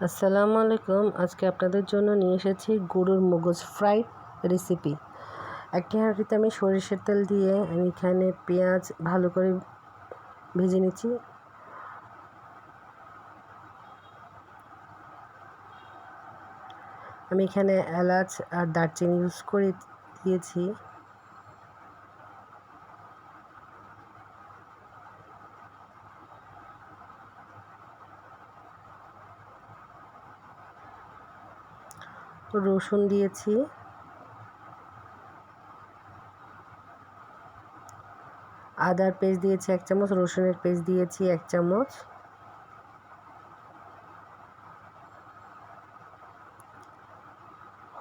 আসসালামু আলাইকুম। আজকে আপনাদের জন্য নিয়ে এসেছি গরুর মগজ ফ্রাই রেসিপি। একটি হাঁড়িতে আমি সরিষার তেল দিয়ে আমি এখানে পেঁয়াজ ভালো করে ভেজে নিচ্ছি। আমি এখানে এলাচ আর দারচিনি ইউজ করে দিয়েছি। রসুন দিয়েছি, আদার পেস্ট দিয়েছি 1 চামচ, রসুনের পেস্ট দিয়েছি 1 চামচ,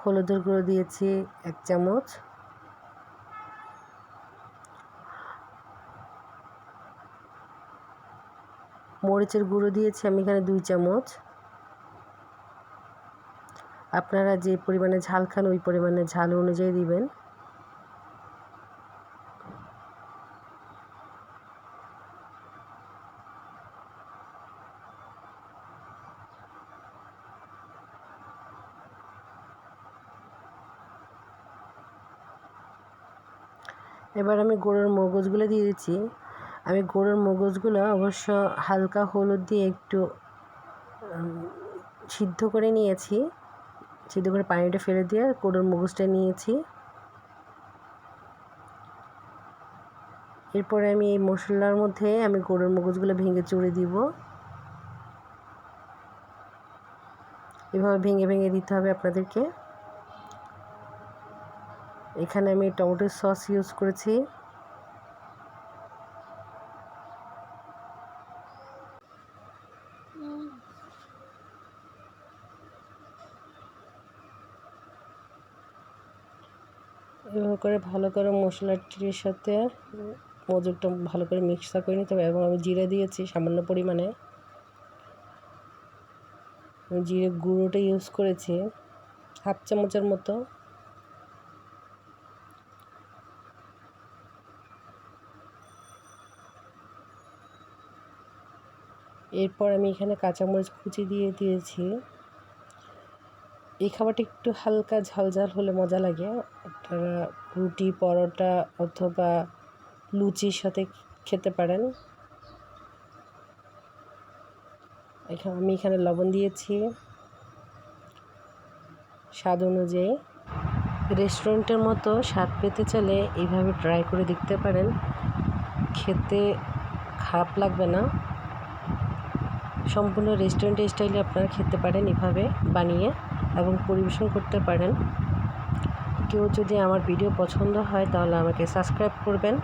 হলুদের গুঁড়ো দিয়েছি 1 চামচ, মরিচের গুঁড়ো দিয়েছি আমি এখানে 2 চামচ। আপনারা যে পরিমাণে ঝাল খান ওই পরিমাণে ঝাল অনুযায়ী দিবেন। এবার আমি গরুর মগজগুলো দিয়ে দিচ্ছি। আমি গরুর মগজগুলো অবশ্য হালকা হলুদ দিয়ে একটু সিদ্ধ করে নিয়েছি। সিদ্ধ করে পানিটা ফেলে দিয়ে গরুর মগজটা নিয়েছি। এরপরে আমি এই মশলার মধ্যে আমি গরুর মগজগুলো ভেঙে চুড়ে দিব। এভাবে ভেঙে ভেঙে দিতে হবে আপনাদেরকে। এখানে আমি টমেটো সস ইউজ করেছি। এভাবে করে ভালো করে মশলাটির সাথে মজুরটা ভালো করে মিক্স করে নিতে হবে। এবং আমি জিরে দিয়েছি সামান্য পরিমাণে। জিরে গুঁড়োটা ইউজ করেছি 1/2 চামচের মতো। এরপর আমি এখানে কাঁচামরিচ কুচি দিয়ে দিয়েছি। এই খাবারটা একটু হালকা ঝাল হলে মজা লাগে। আপনারা রুটি, পরোটা অথবা লুচির সাথে খেতে পারেন। আমি এখানে লবণ দিয়েছি স্বাদ অনুযায়ী। রেস্টুরেন্টের মতো স্বাদ পেতে চাইলে এইভাবে ট্রাই করে দেখতে পারেন, খেতে খারাপ লাগবে না। সম্পূর্ণ রেস্টুরেন্ট স্টাইলে আপনারা খেতে পারেন এভাবে বানিয়ে এবং পরিবেশন করতে পারেন। কেউ যদি আমার ভিডিও পছন্দ হয় তাহলে আমাকে সাবস্ক্রাইব করবেন।